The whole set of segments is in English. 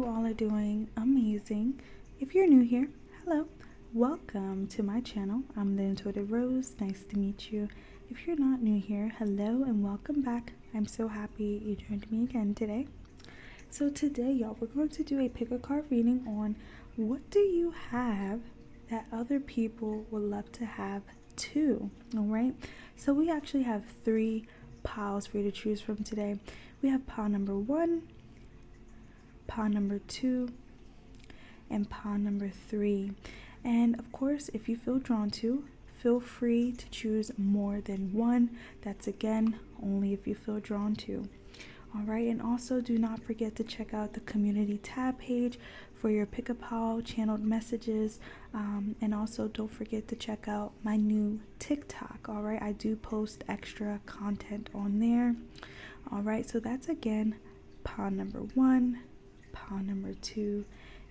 all are doing amazing. If you're new here, hello. Welcome to my channel. I'm the Untitled Rose. Nice to meet you. If you're not new here, hello and welcome back. I'm so happy you joined me again today. So today, y'all, we're going to do a pick a card reading on what do you have that other people would love to have too. All right. So we actually have 3 piles for you to choose from today. We have pile number 1, pile number 2, and pile number 3. And of course, if you feel drawn to, feel free to choose more than one. That's again only if you feel drawn to. Alright, and also do not forget to check out the community tab page for your pick a pile channeled messages, and also don't forget to check out my new TikTok. Alright, I do post extra content on there. Alright, so that's again pile number 1, pile number 2,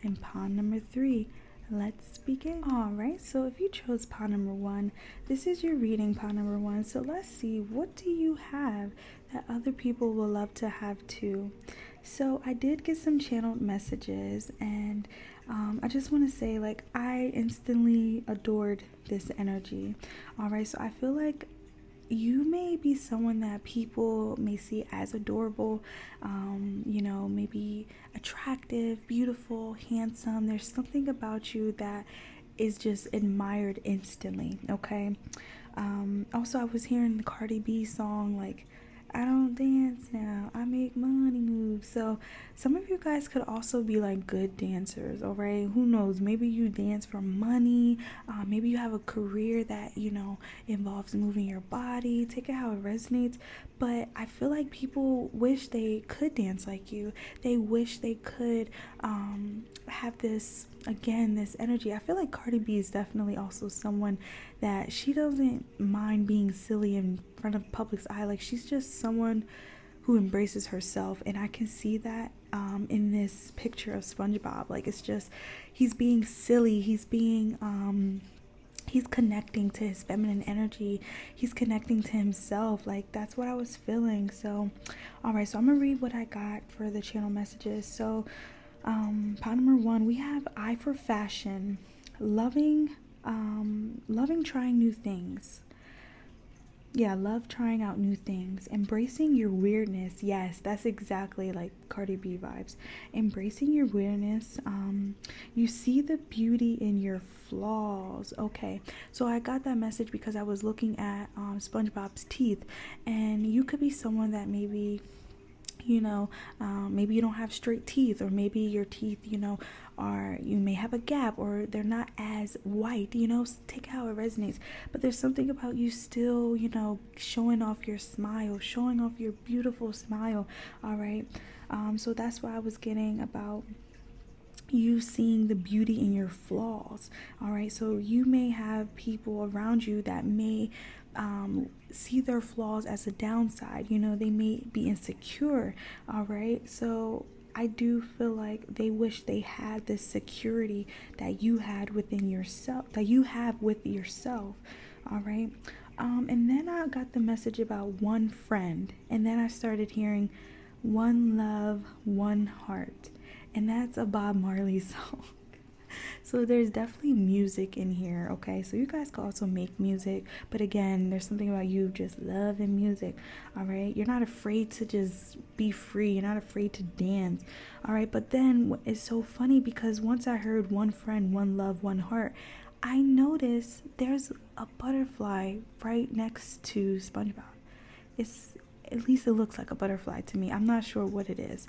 and pile number 3. Let's begin. Alright, so if you chose pile number 1, this is your reading, pile number 1. So let's see, what do you have that other people will love to have too? So I did get some channeled messages, and I just want to say, like, I instantly adored this energy. Alright, so I feel like you may be someone that people may see as adorable, maybe attractive, beautiful, handsome. There's something about you that is just admired instantly, okay? Also, I was hearing the Cardi B song, like, I don't dance now, I make money move. So some of you guys could also be like good dancers, all right? Who knows? Maybe you dance for money. Maybe you have a career that, involves moving your body. Take it how it resonates. But I feel like people wish they could dance like you. They wish they could have this energy. I feel like Cardi B is definitely also someone that she doesn't mind being silly in front of public's eye. Like, she's just someone who embraces herself, and I can see that in this picture of SpongeBob. Like, it's just, he's being silly, he's being he's connecting to his feminine energy, he's connecting to himself. Like, that's what I was feeling. So alright, so I'm gonna read what I got for the channel messages. So pile number 1, we have eye for fashion, loving trying new things. Love trying out new things. Embracing your weirdness. Yes, that's exactly like Cardi B vibes. Embracing your weirdness. You see the beauty in your flaws. Okay, so I got that message because I was looking at SpongeBob's teeth, and you could be someone that maybe maybe you don't have straight teeth, or maybe your teeth, you may have a gap, or they're not as white, take how it resonates. But there's something about you still, showing off your smile, showing off your beautiful smile. All right. So that's what I was getting about you seeing the beauty in your flaws. All right. So you may have people around you that may see their flaws as a downside. They may be insecure. All right. So I do feel like they wish they had this security that you had within yourself, that you have with yourself. All right. And then I got the message about one friend, and then I started hearing one love, one heart, and that's a Bob Marley song. So there's definitely music in here, okay? So you guys can also make music, but again, there's something about you just loving music, all right? You're not afraid to just be free. You're not afraid to dance, all right? But then it's so funny because once I heard one friend, one love, one heart, I noticed there's a butterfly right next to SpongeBob. At least it looks like a butterfly to me. I'm not sure what it is.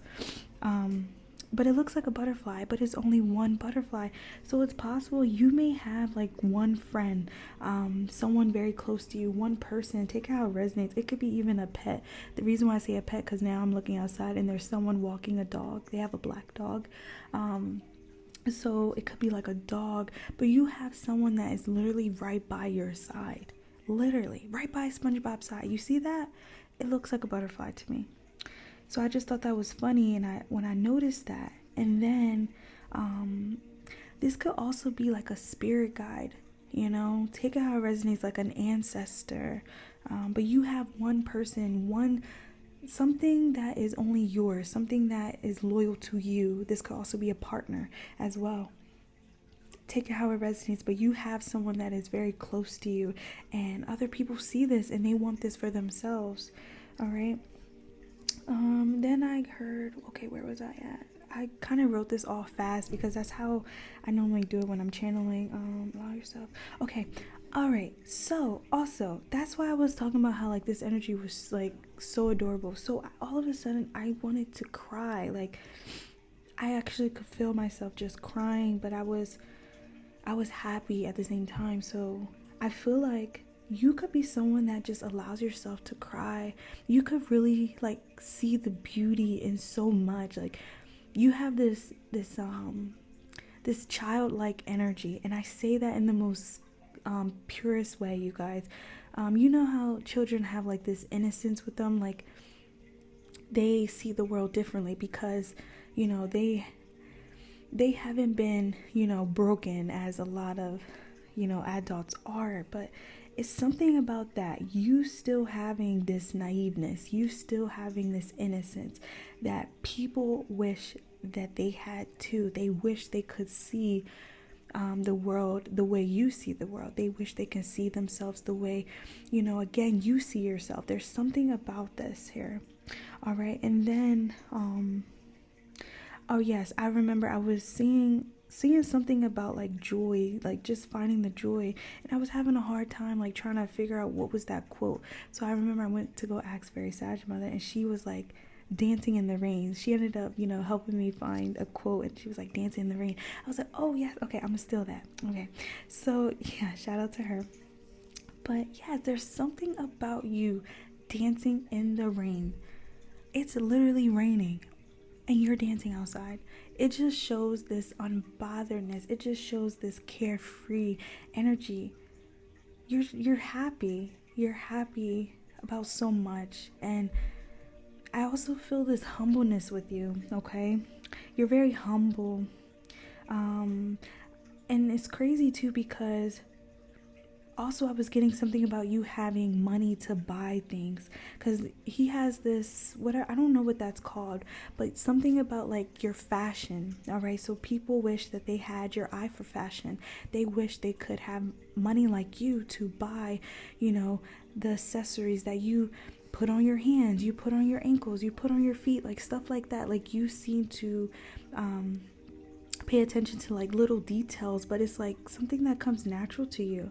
But it looks like a butterfly, but it's only one butterfly. So it's possible you may have like one friend, someone very close to you, one person. Take how it resonates. It could be even a pet. The reason why I say a pet, because now I'm looking outside and there's someone walking a dog. They have a black dog. So it could be like a dog, but you have someone that is literally right by your side. Literally right by SpongeBob's side. You see that? It looks like a butterfly to me. So I just thought that was funny, and when I noticed that, and then this could also be like a spirit guide, take it how it resonates, like an ancestor, but you have one person, one something that is only yours, something that is loyal to you. This could also be a partner as well. Take it how it resonates, but you have someone that is very close to you, and other people see this and they want this for themselves. All right. Then I heard, okay, where was I at? I kind of wrote this all fast because that's how I normally do it when I'm channeling. Allow yourself. Okay. All right. So also, that's why I was talking about how like this energy was like so adorable. So all of a sudden I wanted to cry. Like I actually could feel myself just crying, but I was happy at the same time. So I feel like you could be someone that just allows yourself to cry. You could really like see the beauty in so much. Like you have this childlike energy, and I say that in the most purest way, you guys. You know how children have like this innocence with them, like they see the world differently because they haven't been broken as a lot of adults are, but it's something about that, you still having this naiveness, you still having this innocence that people wish that they had too. They wish they could see the world the way you see the world. They wish they can see themselves the way again you see yourself. There's something about this here. All right. And then oh yes, I remember I was seeing something about like joy, like just finding the joy, and I was having a hard time like trying to figure out what was that quote. So I remember I went to go ask Fairy Sage Mother, and she was like dancing in the rain. She ended up helping me find a quote, and she was like dancing in the rain. I was like, oh yes, okay, I'm gonna steal that. Okay, so yeah, shout out to her. But yeah, there's something about you dancing in the rain. It's literally raining and you're dancing outside. It just shows this unbotheredness. It just shows this carefree energy. You're happy. You're happy about so much. And I also feel this humbleness with you, okay? You're very humble. And it's crazy too because also I was getting something about you having money to buy things, because he has this, whatever, I don't know what that's called, but something about like your fashion. All right, so people wish that they had your eye for fashion. They wish they could have money like you to buy the accessories that you put on your hands, you put on your ankles, you put on your feet, like stuff like that. Like you seem to pay attention to like little details, but it's like something that comes natural to you.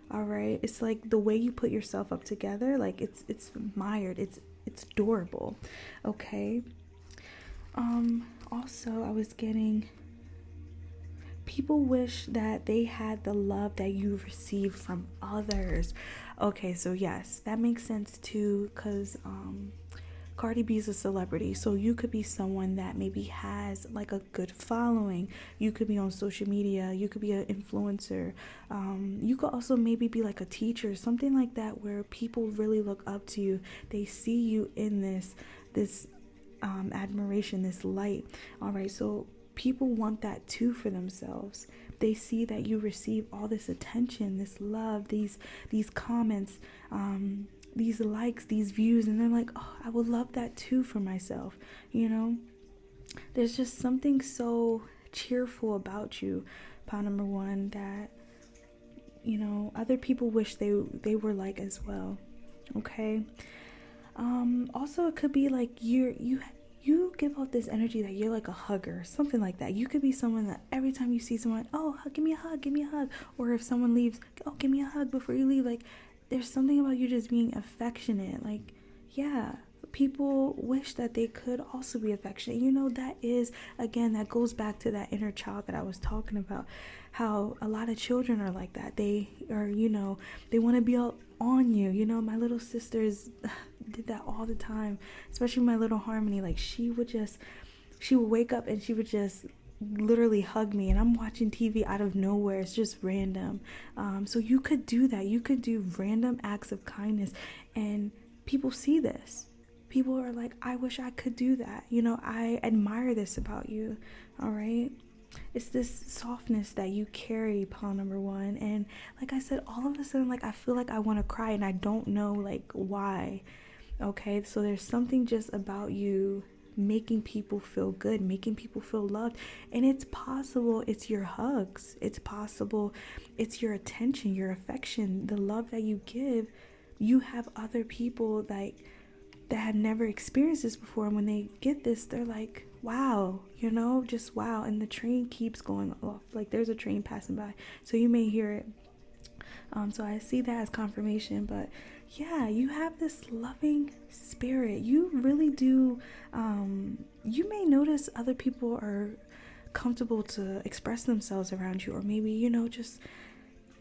All right, it's like the way you put yourself up together, like it's admired, it's adorable. Okay. Also I was getting, people wish that they had the love that you received from others. Okay, so yes, that makes sense too, because Cardi B is a celebrity, so you could be someone that maybe has like a good following. You could be on social media, you could be an influencer, you could also maybe be like a teacher, something like that, where people really look up to you. They see you in this admiration, this light. All right, so people want that too for themselves. They see that you receive all this attention, this love, these comments, these likes, these views, and they're like, oh, I would love that too for myself. There's just something so cheerful about you, pile number one, that other people wish they were like as well. Okay. Also it could be like you give off this energy that you're like a hugger, something like that. You could be someone that every time you see someone, oh, give me a hug, or if someone leaves, oh, give me a hug before you leave. Like there's something about you just being affectionate. Like, yeah, people wish that they could also be affectionate. That is, again, that goes back to that inner child that I was talking about, how a lot of children are like that. They are, they want to be all on you. My little sisters did that all the time, especially my little Harmony. Like she would wake up and she would just literally hug me, and I'm watching TV out of nowhere. It's just random. So you could do that. You could do random acts of kindness, and people see this. People are like, I wish I could do that. I admire this about you. All right. It's this softness that you carry, pile number one. And like I said, all of a sudden, like I feel like I want to cry, and I don't know like why. Okay, so there's something just about you making people feel good, making people feel loved. And it's possible it's your hugs, it's possible it's your attention, your affection, the love that you give. You have other people like that have never experienced this before, and when they get this, they're like, wow, just wow. And the train keeps going off, like there's a train passing by, so you may hear it. So I see that as confirmation. But yeah, you have this loving spirit. You really do. You may notice other people are comfortable to express themselves around you, or maybe, just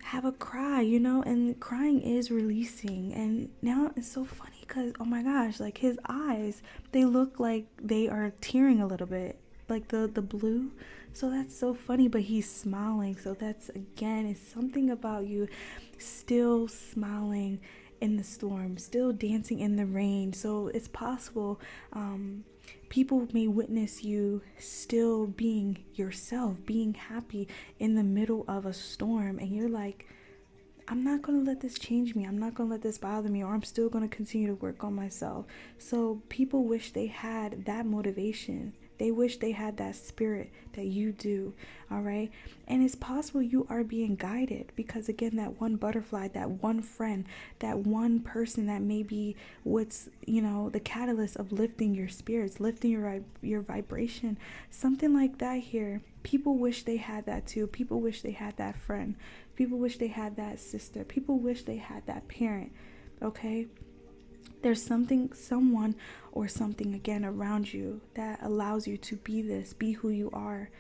have a cry, and crying is releasing. And now it's so funny because, oh my gosh, like his eyes, they look like they are tearing a little bit, like the blue. So that's so funny, but he's smiling. So that's, again, it's something about you still smiling in the storm, still dancing in the rain. So it's possible people may witness you still being yourself, being happy in the middle of a storm, and you're like, I'm not going to let this change me. I'm not going to let this bother me, or I'm still going to continue to work on myself. So people wish they had that motivation. They wish they had that spirit that you do, all right? And it's possible you are being guided because, again, that one butterfly, that one friend, that one person that may be what's, the catalyst of lifting your spirits, lifting your vibration, something like that here. People wish they had that too. People wish they had that friend. People wish they had that sister. People wish they had that parent, okay? There's someone or something, again, around you that allows you to be this, be who you are,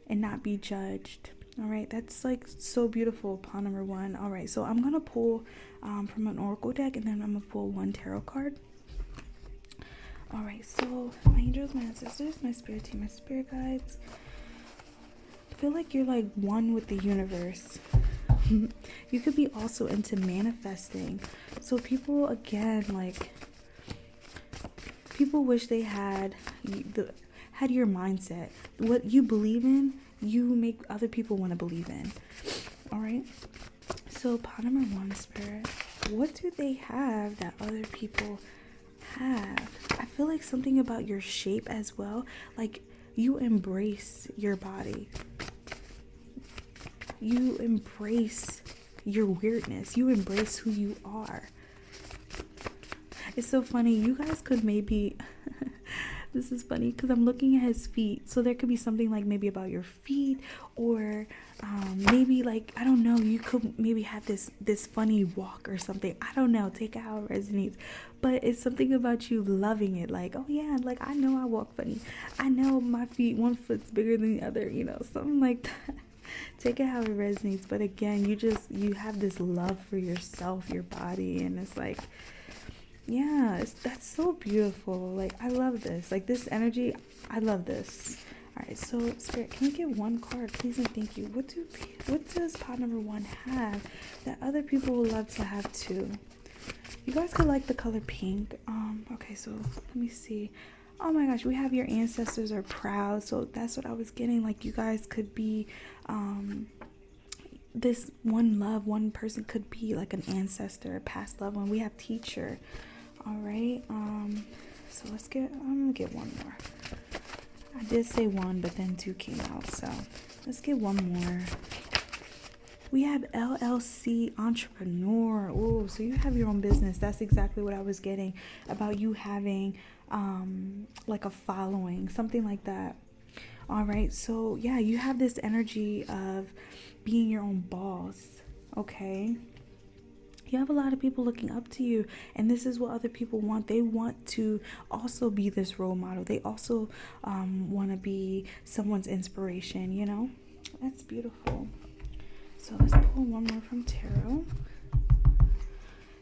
and not be judged. All right, that's like so beautiful, paw number 1. All right, so I'm going to pull from an oracle deck, and then I'm going to pull one tarot card. All right, so my angels, my ancestors, my spirit team, my spirit guides. I feel like you're like one with the universe. You could be also into manifesting. So people, again, like people wish they had your mindset. What you believe in, you make other people want to believe in. All right. So paw number 1, spirit, what do they have that other people have? I feel like something about your shape as well. Like you embrace your body. You embrace your weirdness. You embrace who you are. It's so funny. You guys could maybe... This is funny because I'm looking at his feet. So there could be something like maybe about your feet, or maybe like, I don't know, you could maybe have this funny walk or something. I don't know. Take it how it resonates. But it's something about you loving it. Like, oh yeah, like I know I walk funny. I know my feet, one foot's bigger than the other, something like that. Take it how it resonates. But again, you have this love for yourself, your body, and it's like, yeah, that's so beautiful. Like, I love this. Like, this energy, I love this. All right, so spirit, can we get one card, please and thank you? What does pod number 1 have that other people would love to have too? You guys could like the color pink. Okay, so let me see. Oh my gosh, we have your ancestors are proud. So that's what I was getting. Like, you guys could be this one person could be like an ancestor, a past loved one. We have teacher. All right. So I'm gonna get one more. I did say 1, but then 2 came out. So let's get one more. We have LLC entrepreneur. Oh, so you have your own business. That's exactly what I was getting about you having like a following, something like that. All right. So yeah, you have this energy of being your own boss. Okay. You have a lot of people looking up to you, and this is what other people want. They want to also be this role model. They also want to be someone's inspiration, That's beautiful. So let's pull one more from tarot.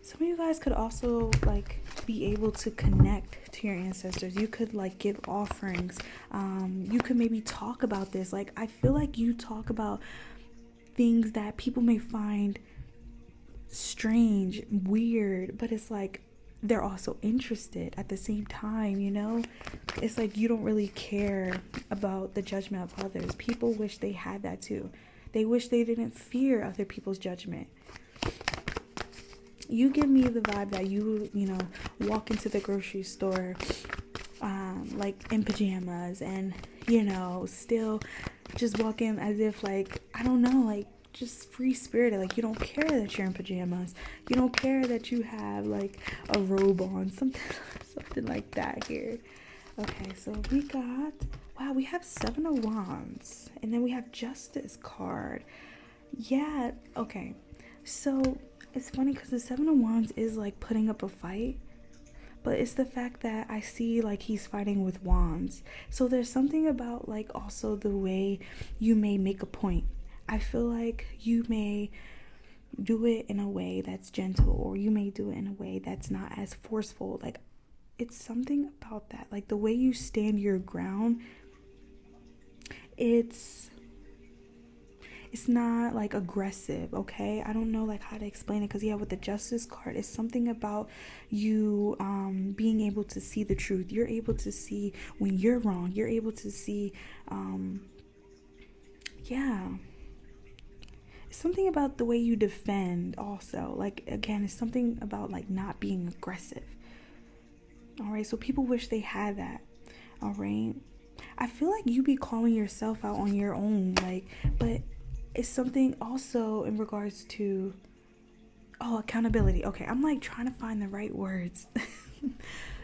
Some of you guys could also like be able to connect to your ancestors. You could like give offerings. You could maybe talk about this. Like, I feel like you talk about things that people may find strange, weird, but it's like they're also interested at the same time. It's like you don't really care about the judgment of others. People wish they had that too. They wish they didn't fear other people's judgment. you give me the vibe that you know, walk into the grocery store like in pajamas, and you know, still just walk in as if, like, I don't know, like just free spirited. Like, you don't care that you're in pajamas, you don't care that you have like a robe on, something like that here. Okay, so we got, wow, we have 7 of Wands, and then we have Justice card. Yeah, okay, so it's funny because the 7 of Wands is like putting up a fight, but it's the fact that I see like he's fighting with wands. So there's something about like also the way you may make a point. I feel like you may do it in a way that's gentle, or you may do it in a way that's not as forceful. Like, it's something about that, like the way you stand your ground. It's not like aggressive, okay? I don't know like how to explain it, because yeah, with the Justice card, it's something about you being able to see the truth. You're able to see when you're wrong. You're able to see yeah, it's something about the way you defend also. Like, again, it's something about like not being aggressive. All right, so people wish they had that. All right, I feel like you be calling yourself out on your own, like, but it's something also in regards to, oh, accountability. Okay, I'm like trying to find the right words.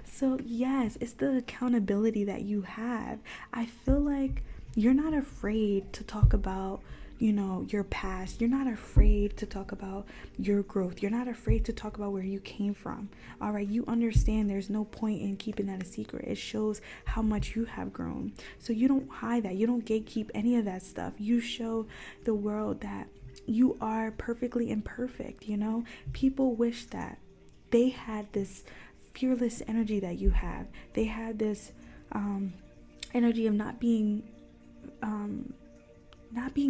So yes, it's the accountability that you have. I feel like you're not afraid to talk about, you know, your past. You're not afraid to talk about your growth. You're not afraid to talk about where you came from. All right, you understand there's no point in keeping that a secret. It shows how much you have grown. So you don't hide that. You don't gatekeep any of that stuff. You show the world that you are perfectly imperfect, you know? People wish that they had this fearless energy that you have. They had this energy of not being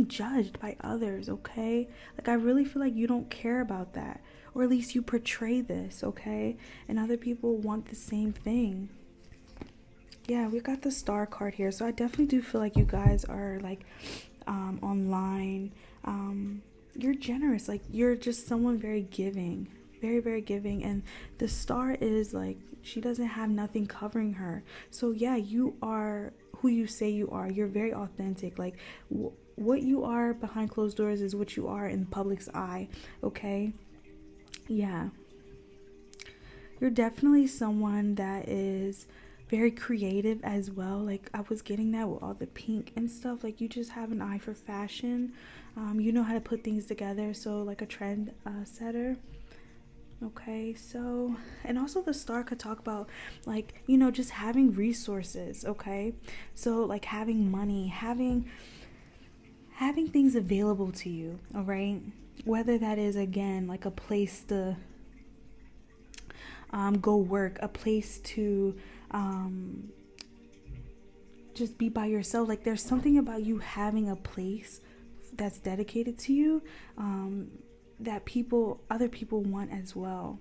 judged by others, okay? Like, I really feel like you don't care about that, or at least you portray this, okay? And other people want the same thing. Yeah, we got the Star card here, so I definitely do feel like you guys are like online. You're generous, like you're just someone very giving, very, very giving. And the Star is like, she doesn't have nothing covering her. So yeah, you are who you say you are. You're very authentic. Like, what you are behind closed doors is what you are in the public's eye, okay? Yeah, you're definitely someone that is very creative as well. Like, I was getting that with all the pink and stuff. Like, you just have an eye for fashion. You know how to put things together, so like a trend setter. Okay, so, and also the Star could talk about, like, you know, just having resources, okay? So like having money, having things available to you, all right? Whether that is, again, like a place to go work, a place to just be by yourself. Like, there's something about you having a place that's dedicated to you that other people want as well.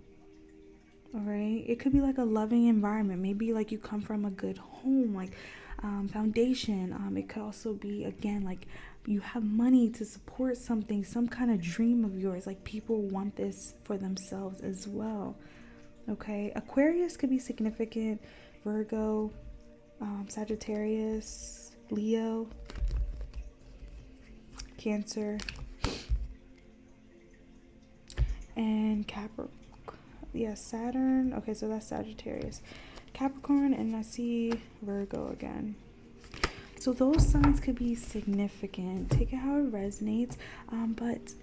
All right, it could be like a loving environment. Maybe like you come from a good home, like foundation. It could also be, again, like you have money to support something, some kind of dream of yours. Like, people want this for themselves as well. Okay, Aquarius could be significant. Virgo, Sagittarius, Leo, Cancer, and Capricorn. Yeah, Saturn. Okay, so that's Sagittarius, Capricorn, and I see Virgo again. So those signs could be significant. Take it how it resonates. But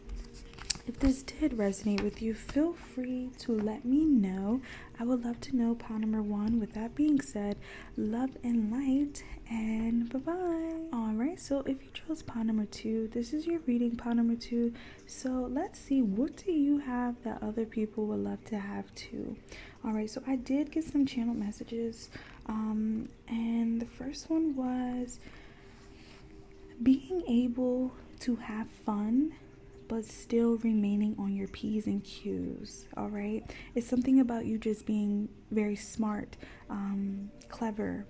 if this did resonate with you, feel free to let me know. I would love to know. Pile number 1. With that being said, love and light, and bye-bye. Alright, so if you chose pile number 2, this is your reading, pile number 2. So let's see, what do you have that other people would love to have too? Alright, so I did get some channel messages. And the first one was being able to have fun but still remaining on your P's and Q's. All right, it's something about you just being very smart, clever.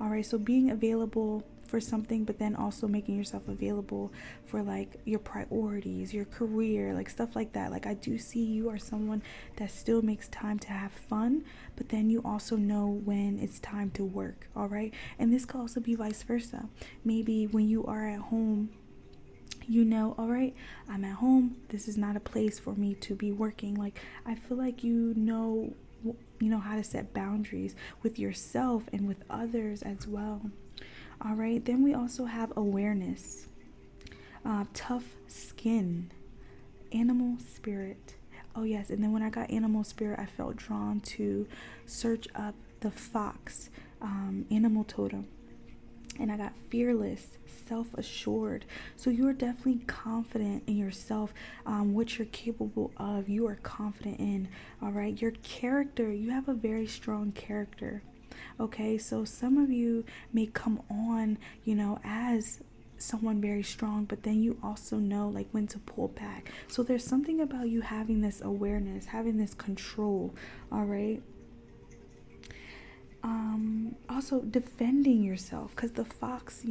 All right, so being available for something, but then also making yourself available for like your priorities, your career, like stuff like that. Like I do see you are someone that still makes time to have fun, but then you also know when it's time to work. All right. And this could also be vice versa. Maybe when you are at home, you know, all right, I'm at home, this is not a place for me to be working. Like I feel like you know how to set boundaries with yourself and with others as well. All right, then we also have awareness, tough skin, animal spirit. Oh yes, and then when I got animal spirit, I felt drawn to search up the fox animal totem. And I got fearless, self-assured. So you are definitely confident in yourself, what you're capable of. You are confident in, all right? Your character, you have a very strong character, okay? So some of you may come on, as someone very strong, but then you also know like when to pull back. So there's something about you having this awareness, having this control, all right? Also defending yourself, because the fox,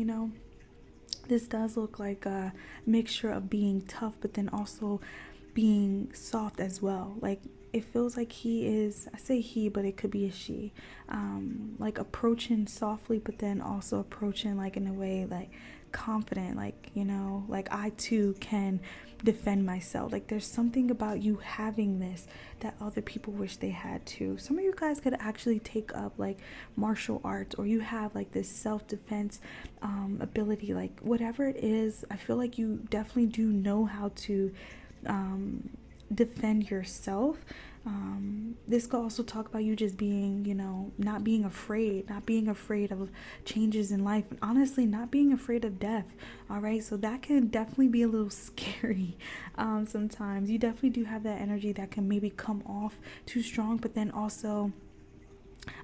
this does look like a mixture of being tough but then also being soft as well. Like it feels like he is, I say he, but it could be a she, like approaching softly but then also approaching like in a way like confident, like like I too can defend myself. Like there's something about you having this that other people wish they had too. Some of you guys could actually take up like martial arts, or you have like this self-defense ability, like whatever it is. I feel like you definitely do know how to defend yourself. This could also talk about you just being, not being afraid of changes in life, and honestly not being afraid of death. All right, so that can definitely be a little scary. Sometimes you definitely do have that energy that can maybe come off too strong, but then also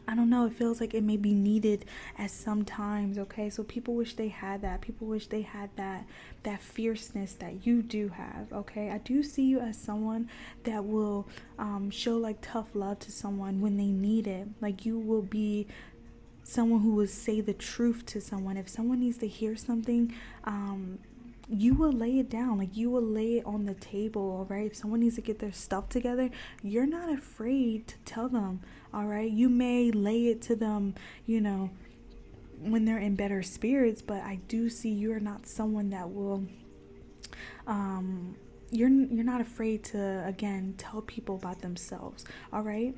I don't know, it feels like it may be needed at some times, okay? So people wish they had that. People wish they had that fierceness that you do have, okay? I do see you as someone that will show like tough love to someone when they need it. Like you will be someone who will say the truth to someone. If someone needs to hear something, you will lay it down, like you will lay it on the table, all right? If someone needs to get their stuff together, you're not afraid to tell them, all right? You may lay it to them, when they're in better spirits, but I do see you're not someone that will, you're not afraid to, again, tell people about themselves, all right?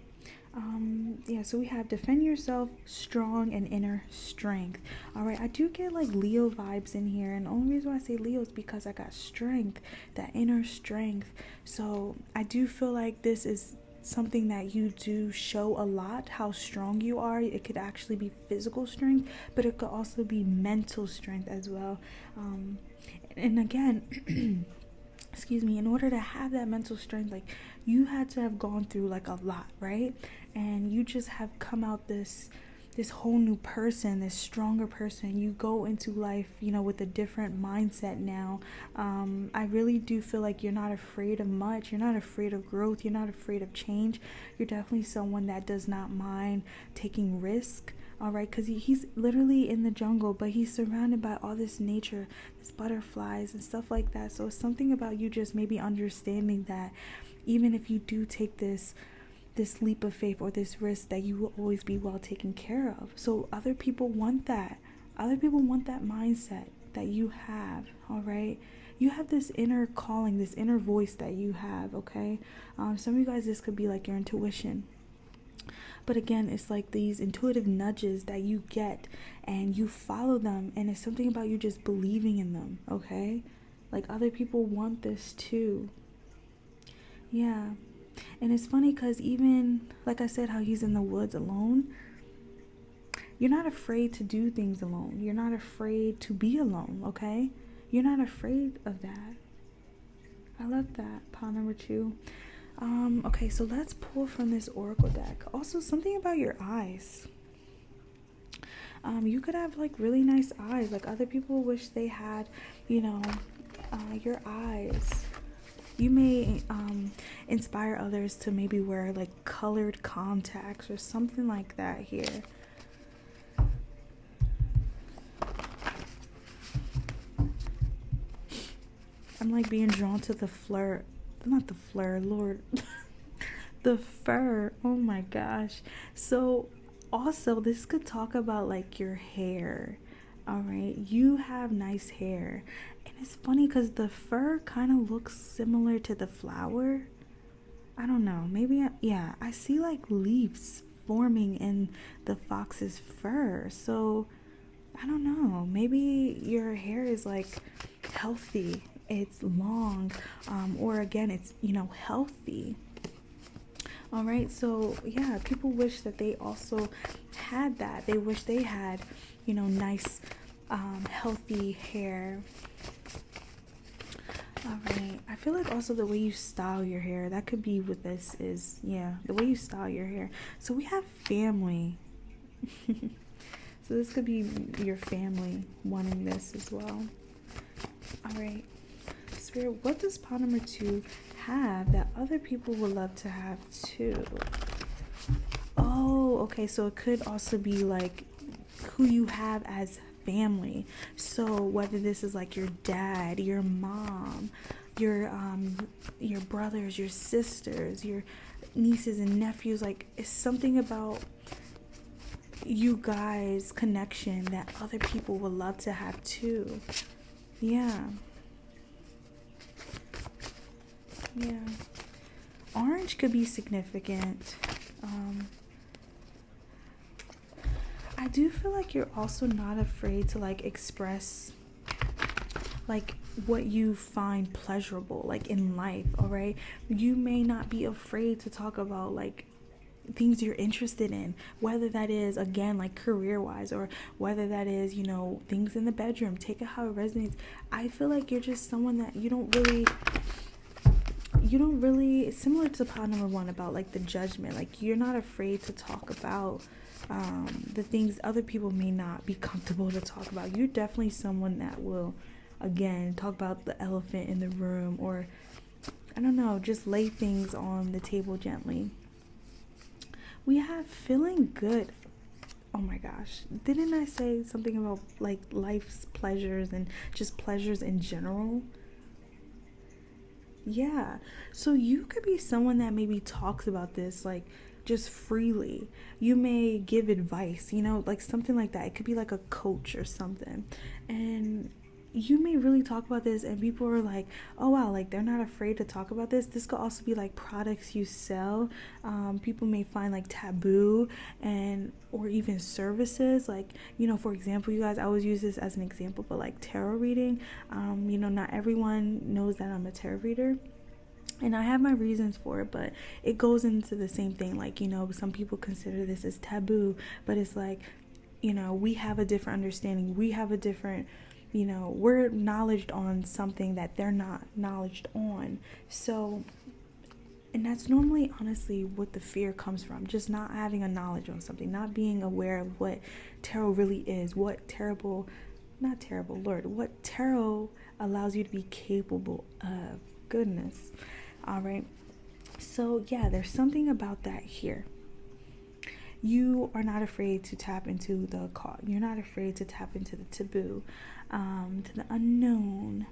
So we have defend yourself, strong, and inner strength. All right, I do get like Leo vibes in here, and the only reason why I say Leo is because I got strength, that inner strength. So I do feel like this is something that you do show a lot, how strong you are. It could actually be physical strength, but it could also be mental strength as well. And again, excuse me, in order to have that mental strength, like you had to have gone through like a lot, right? And you just have come out this whole new person, this stronger person. You go into life, with a different mindset now. I really do feel like you're not afraid of much. You're not afraid of growth. You're not afraid of change. You're definitely someone that does not mind taking risk. All right, because he's literally in the jungle, but he's surrounded by all this nature, these butterflies and stuff like that. So it's something about you just maybe understanding that even if you do take this leap of faith or this risk, that you will always be well taken care of. So other people want that. Other people want that mindset that you have, all right? You have this inner calling, this inner voice that you have, okay? Some of you guys, this could be like your intuition. But again, it's like these intuitive nudges that you get and you follow them, and it's something about you just believing in them, okay? Like other people want this too. Yeah. And it's funny because even, like I said, how he's in the woods alone, you're not afraid to do things alone. You're not afraid to be alone, okay? You're not afraid of that. I love that. Pile number 2. Okay, so let's pull from this oracle deck. Also, something about your eyes. You could have like really nice eyes. Like other people wish they had, your eyes. You may inspire others to maybe wear like colored contacts or something like that here. I'm like being drawn to the flirt, not the fleur, Lord, the fur. Oh my gosh. So also this could talk about like your hair. All right, you have nice hair, and it's funny because the fur kind of looks similar to the flower. I don't know, maybe yeah, I see like leaves forming in the fox's fur. So I don't know, maybe your hair is like healthy, it's long, or again, it's, healthy. All right, so yeah, people wish that they also had that. They wish they had, nice, healthy hair. All right, I feel like also the way you style your hair, that could be what this is. Yeah, the way you style your hair. So we have family. So this could be your family wanting this as well. All right, Spirit, what does pile number 2 have that other people would love to have too? Oh, okay, so it could also be like who you have as family. So whether this is like your dad, your mom, your brothers, your sisters, your nieces and nephews, like it's something about you guys' connection that other people would love to have too. Yeah. Orange could be significant. I do feel like you're also not afraid to like express like what you find pleasurable like in life. All right, you may not be afraid to talk about like things you're interested in, whether that is again like career wise, or whether that is things in the bedroom. Take it how it resonates. I feel like you're just someone that you don't really, similar to pile number 1 about like the judgment, like you're not afraid to talk about the things other people may not be comfortable to talk about. You're definitely someone that will again talk about the elephant in the room, or I don't know, just lay things on the table gently. We have feeling good. Oh my gosh, didn't I say something about like life's pleasures and just pleasures in general? Yeah, so you could be someone that maybe talks about this like just freely. You may give advice, like something like that. It could be like a coach or something, and you may really talk about this and people are like, oh wow, like they're not afraid to talk about this. This could also be like products you sell. People may find like taboo, and or even services like, for example, you guys, I always use this as an example, but like tarot reading, not everyone knows that I'm a tarot reader, and I have my reasons for it, but it goes into the same thing. Like, some people consider this as taboo, but it's like, we have a different understanding. We have a different, we're knowledged on something that they're not knowledged on. So, and that's normally, honestly, what the fear comes from. Just not having a knowledge on something, not being aware of what tarot really is, what tarot allows you to be capable of. Goodness. All right. So yeah, there's something about that here. You are not afraid to tap into the occult. You're not afraid to tap into the taboo, to the unknown.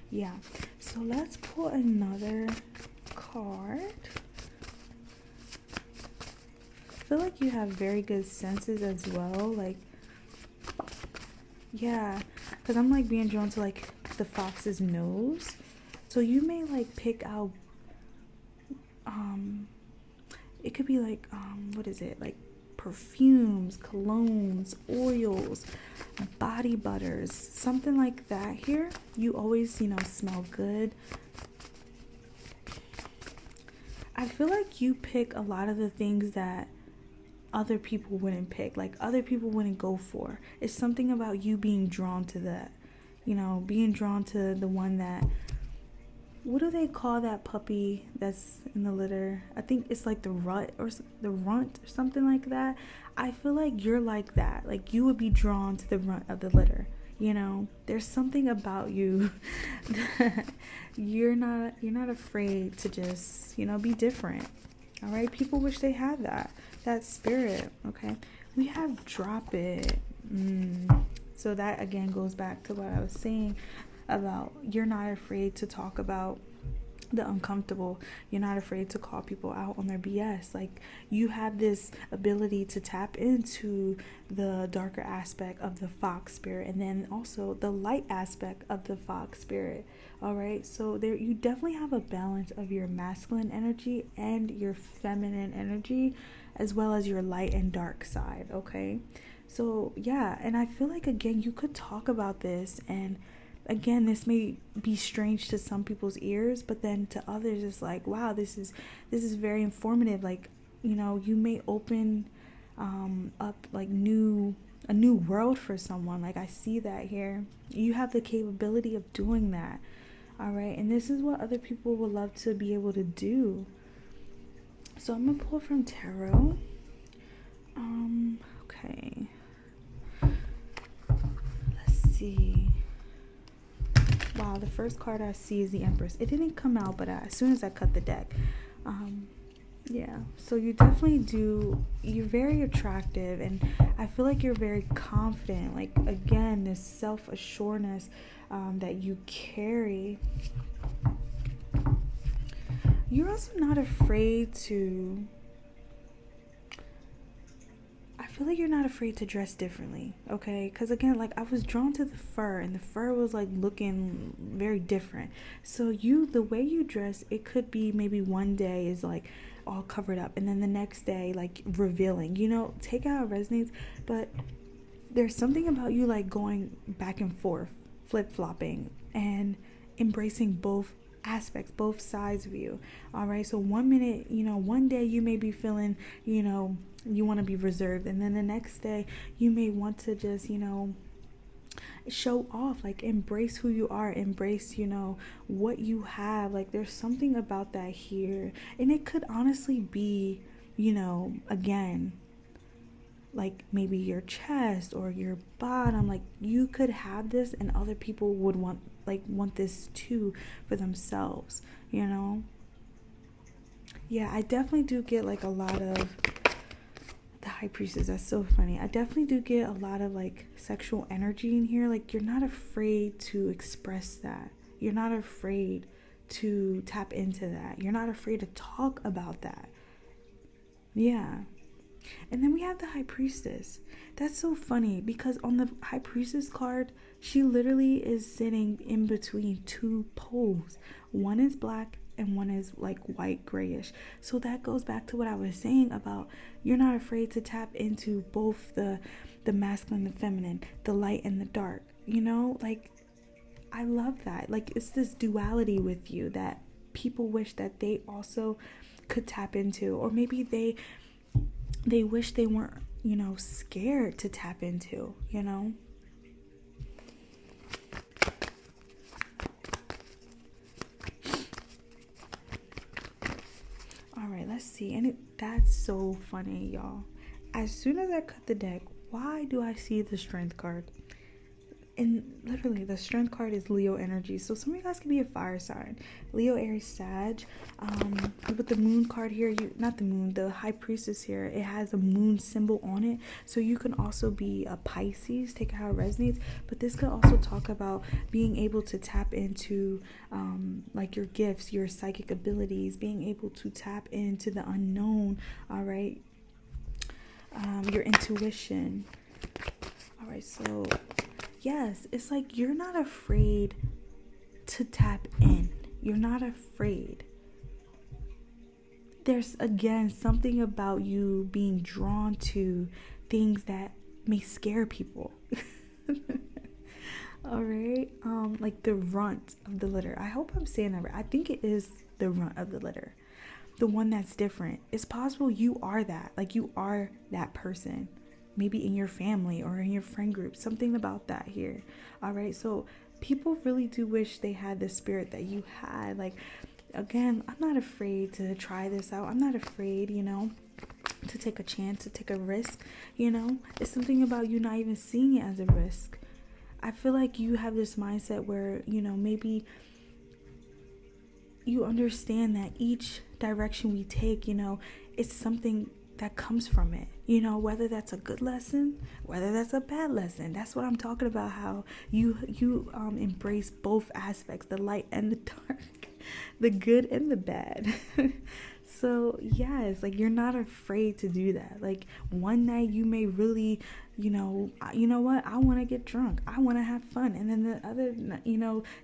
Yeah. So let's pull another card. I feel like you have very good senses as well. Like, yeah, because I'm like being drawn to like the fox's nose. So you may like pick out, it could be like, what is it? Like perfumes, colognes, oils, body butters, something like that here. You always, smell good. I feel like you pick a lot of the things that other people wouldn't pick, like other people wouldn't go for. It's something about you being drawn to that, being drawn to the one that, what do they call that puppy that's in the litter? I think it's like the runt or something like that. I feel like you're like that. Like you would be drawn to the runt of the litter. There's something about you that you're not afraid to just, be different. All right. People wish they had that spirit. Okay. We have drop it. So that again goes back to what I was saying about, you're not afraid to talk about the uncomfortable. You're not afraid to call people out on their BS. Like, you have this ability to tap into the darker aspect of the fox spirit, and then also the light aspect of the fox spirit. All right, so there, you definitely have a balance of your masculine energy and your feminine energy, as well as your light and dark side. Okay, so yeah, and I feel like, again, you could talk about this, and again, this may be strange to some people's ears, but then to others it's like, wow, this is very informative. Like, you may open up like a new world for someone. Like, I see that here. You have the capability of doing that. All right, and this is what other people would love to be able to do. So I'm gonna pull from tarot. Okay, let's see. Wow, the first card I see is the Empress. It didn't come out, but as soon as I cut the deck, yeah. So you definitely do. You're very attractive, and I feel like you're very confident. Like, again, this self-assuredness that you carry. You're also not afraid to. I feel like you're not afraid to dress differently, okay? Because, again, like, I was drawn to the fur, and the fur was, like, looking very different. So the way you dress, it could be maybe one day is, like, all covered up, and then the next day, like, revealing. Take out resonates, but there's something about you, like, going back and forth, flip-flopping, and embracing both aspects, both sides of you. All right, so one minute, one day you may be feeling, you want to be reserved, and then the next day you may want to just show off, like, embrace who you are, embrace what you have. Like, there's something about that here, and it could honestly be again, like, maybe your chest or your bottom. Like, you could have this, and other people would want this too for themselves. Yeah, I definitely do get, like, a lot of the High Priestess. That's so funny. I definitely do get a lot of, like, sexual energy in here. Like, you're not afraid to express that. You're not afraid to tap into that. You're not afraid to talk about that. Yeah. And then we have the High Priestess. That's so funny, because on the High Priestess card, she literally is sitting in between two poles. One is black and one is, like, white grayish. So that goes back to what I was saying about, you're not afraid to tap into both the masculine and the feminine, the light and the dark. Like, I love that. Like, it's this duality with you that people wish that they also could tap into, or maybe they wish they weren't, scared to tap into, All right, let's see. And that's so funny, y'all. As soon as I cut the deck, why do I see the Strength card? And literally, the Strength card is Leo energy. So some of you guys could be a fire sign. Leo, Aries, Sag. With the Moon card here, not the Moon, the High Priestess here, it has a moon symbol on it. So you can also be a Pisces, take it how it resonates. But this could also talk about being able to tap into like, your gifts, your psychic abilities, being able to tap into the unknown, all right? Your intuition. All right, so yes, it's like you're not afraid to tap in. You're not afraid. There's, again, something about you being drawn to things that may scare people. All right. Like the runt of the litter. I hope I'm saying that right. I think it is the runt of the litter. The one that's different. It's possible you are that. Like, you are that person. Maybe in your family or in your friend group. Something about that here. All right. So people really do wish they had the spirit that you had. Like, again, I'm not afraid to try this out. I'm not afraid, to take a chance, to take a risk. It's something about you not even seeing it as a risk. I feel like you have this mindset where, maybe you understand that each direction we take, it's something that comes from it, you know, whether that's a good lesson, whether that's a bad lesson. That's what I'm talking about, how you embrace both aspects, the light and the dark, the good and the bad. So yes, like, you're not afraid to do that. Like, one night you may really, you know what, I want to get drunk, I want to have fun, and then the other,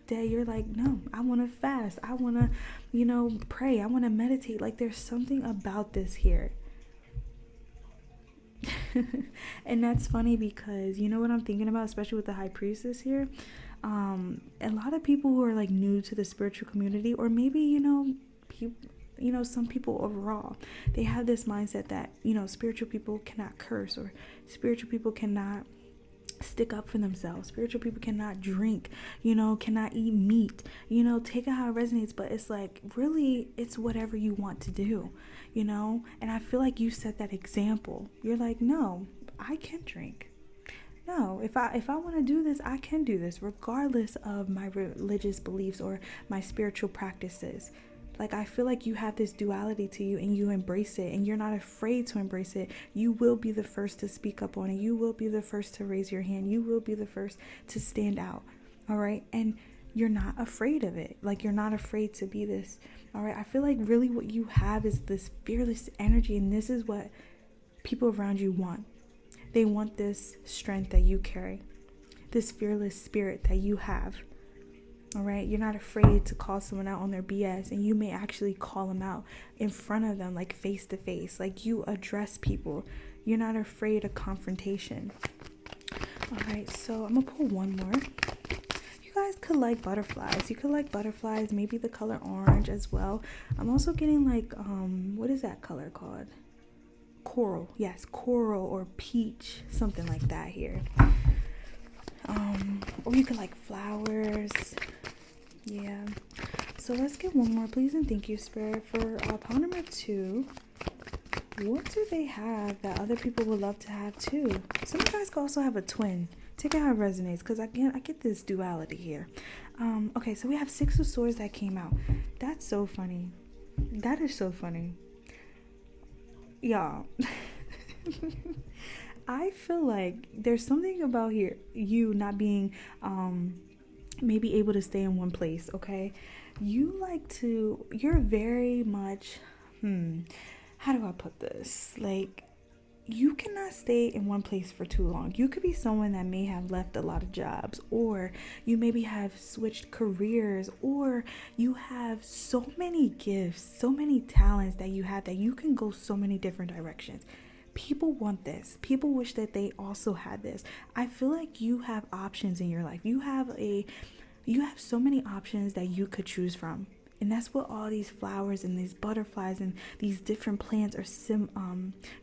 day you're like, no, I want to fast, I want to, pray, I want to meditate. Like, there's something about this here. And that's funny because, you know what I'm thinking about, especially with the high priestess here. A lot of people who are like new to the spiritual community, or maybe, some people overall, they have this mindset that, spiritual people cannot curse, or spiritual people cannot stick up for themselves, spiritual people cannot drink, cannot eat meat, take it how it resonates. But it's like, really, it's whatever you want to do, and I feel like you set that example. You're like, no, I can drink. No, if I want to do this, I can do this, regardless of my religious beliefs or my spiritual practices. Like, I feel like you have this duality to you, and you embrace it, and you're not afraid to embrace it. You will be the first to speak up on it. You will be the first to raise your hand. You will be the first to stand out. All right. And you're not afraid of it. Like, you're not afraid to be this. All right. I feel like really what you have is this fearless energy. And this is what people around you want. They want this strength that you carry, this fearless spirit that you have. All right, you're not afraid to call someone out on their BS, and you may actually call them out in front of them, like face to face. Like, you address people. You're not afraid of confrontation. All right, so I'm gonna pull one more. You guys could like butterflies. You could like butterflies, maybe the color orange as well. I'm also getting like what is that color called? Coral. Yes, coral or peach, something like that here. Or you could like flowers. Yeah. So let's get one more, please, and thank you, Spirit, for pile number 2. What do they have that other people would love to have too? Some of you guys could also have a twin. Take it how it resonates, because I get this duality here. Okay, so we have 6 of Swords that came out. That's so funny. That is so funny. Y'all. I feel like there's something about here, you not being maybe able to stay in one place, okay? You're very much, how do I put this? Like, you cannot stay in one place for too long. You could be someone that may have left a lot of jobs, or you maybe have switched careers, or you have so many gifts, so many talents that you have that you can go so many different directions. People want this. People wish that they also had this. I feel like you have options in your life. You have so many options that you could choose from. And that's what all these flowers and these butterflies and these different plants are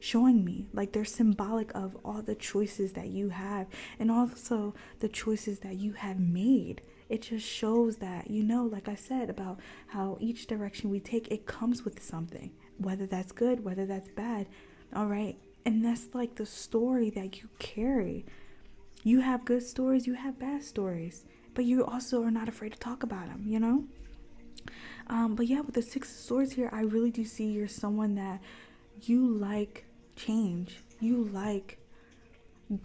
showing me. Like, they're symbolic of all the choices that you have, and also the choices that you have made. It just shows that, like I said, about how each direction we take, it comes with something, whether that's good, whether that's bad. All right. And that's like the story that you carry. You have good stories, you have bad stories, but you also are not afraid to talk about them, But yeah, with the 6 of Swords here, I really do see you're someone that you like change. You like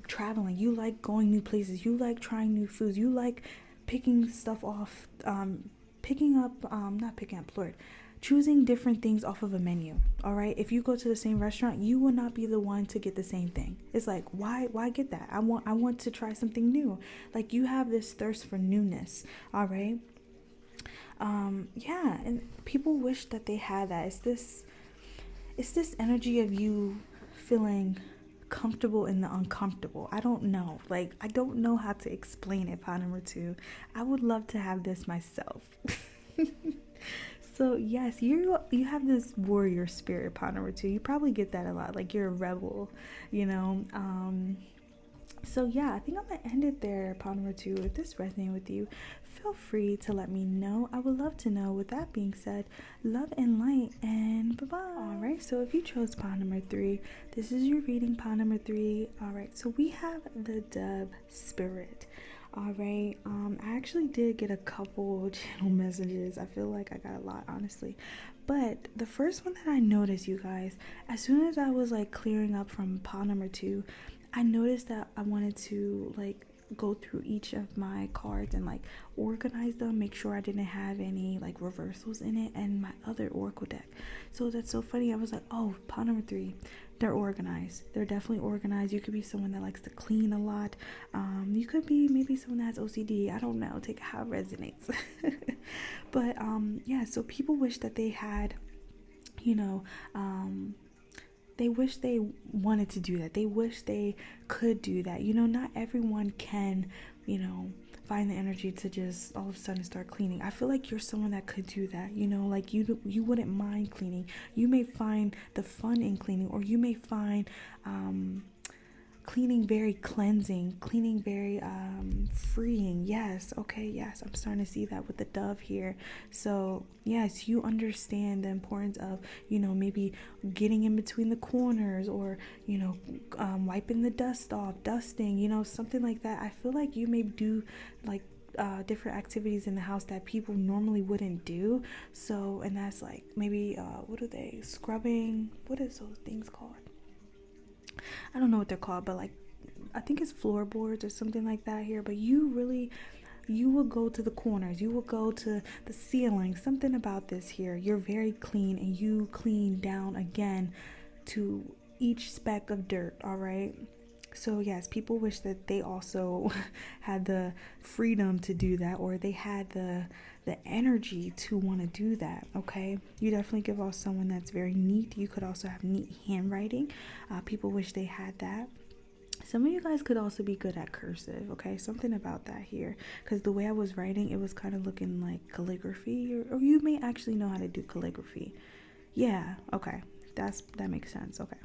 traveling. You like going new places. You like trying new foods. You like picking stuff off, choosing different things off of a menu. All right. If you go to the same restaurant, you will not be the one to get the same thing. It's like, why get that? I want to try something new. Like, you have this thirst for newness. All right. Yeah. And people wish that they had that. It's this energy of you feeling comfortable in the uncomfortable. I don't know. Like, I don't know how to explain it, pile number 2. I would love to have this myself. So yes, you have this warrior spirit, pile number 2. You probably get that a lot. Like, you're a rebel, So yeah, I think I'm gonna end it there, pile number 2. If this resonated with you, feel free to let me know. I would love to know. With that being said, love and light, and bye-bye. Alright, so if you chose pile number 3, this is your reading, pile number 3. Alright, so we have the dove spirit. All right. I actually did get a couple channel messages. I feel like I got a lot, honestly. But the first one that I noticed, you guys, as soon as I was like clearing up from pile number 2, I noticed that I wanted to like go through each of my cards and like organize them, make sure I didn't have any like reversals in it, and my other oracle deck. So that's so funny. I was like, oh, pile number 3, they're organized. They're definitely organized. You could be someone that likes to clean a lot. You could be maybe someone that has OCD. I don't know. Take how it resonates. But yeah, so people wish that they had, you know, they wish they wanted to do that. They wish they could do that. Not everyone can, find the energy to just all of a sudden start cleaning. I feel like you're someone that could do that. Like you wouldn't mind cleaning. You may find the fun in cleaning, or you may find cleaning very cleansing, cleaning very freeing. Yes, okay, yes, I'm starting to see that with the dove here. So yes, you understand the importance of maybe getting in between the corners, or wiping the dust off, dusting, something like that. I feel like you may do like different activities in the house that people normally wouldn't do. So, and that's like maybe what are they, scrubbing, what is those things called? I don't know what they're called, but like I think it's floorboards or something like that here. But you will go to the corners, you will go to the ceiling. Something about this here, you're very clean, and you clean down again to each speck of dirt. All right. So yes, people wish that they also had the freedom to do that, or they had the energy to want to do that. Okay, you definitely give off someone that's very neat. You could also have neat handwriting. People wish they had that. Some of you guys could also be good at cursive. Okay, something about that here, because the way I was writing, it was kind of looking like calligraphy, or you may actually know how to do calligraphy. Yeah, okay, that makes sense. Okay,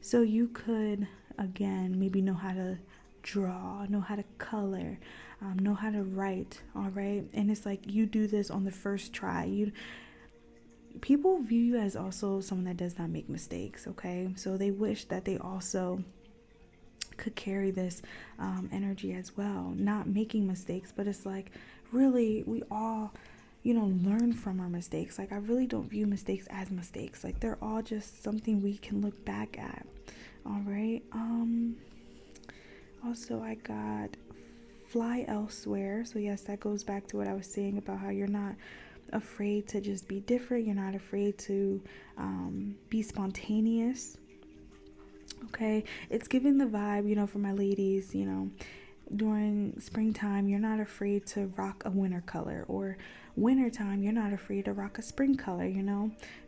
so you could again maybe know how to draw, know how to color, know how to write. All right, and it's like you do this on the first try. People view you as also someone that does not make mistakes. Okay, so they wish that they also could carry this energy as well, not making mistakes. But it's like, really, we all learn from our mistakes. Like, I really don't view mistakes as mistakes. Like, they're all just something we can look back at. All right. Also, I got fly elsewhere. So yes, that goes back to what I was saying about how you're not afraid to just be different. You're not afraid to be spontaneous. Okay, it's giving the vibe, for my ladies, during springtime, you're not afraid to rock a winter color, or wintertime, you're not afraid to rock a spring color,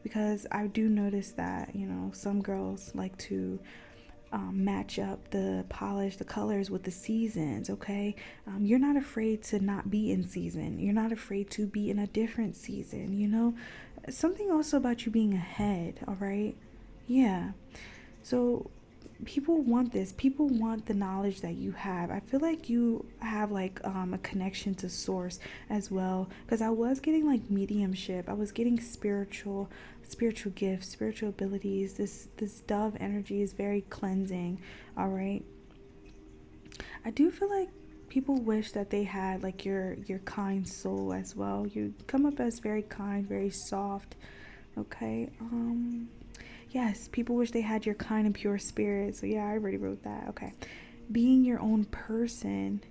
because I do notice that, some girls like to match up the polish, the colors with the seasons. Okay, you're not afraid to not be in season. You're not afraid to be in a different season. Something also about you being ahead. All right, yeah. So people want this. People want the knowledge that you have. I feel like you have like a connection to source as well, because I was getting like mediumship. I was getting spiritual gifts, spiritual abilities. This dove energy is very cleansing. All right, I do feel like people wish that they had like your kind soul as well. You come up as very kind, very soft. Okay, yes, people wish they had your kind and pure spirit. So yeah, I already wrote that. Okay, being your own person,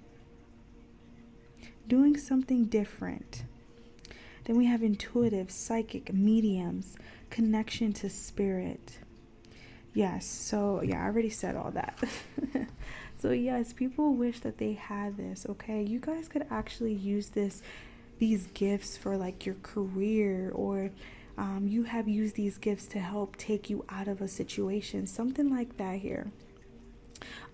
doing something different. Then we have intuitive, psychic, mediums, connection to spirit. Yes, so yeah, I already said all that. So yes, people wish that they had this. Okay, you guys could actually use these gifts for like your career, or you have used these gifts to help take you out of a situation, something like that here.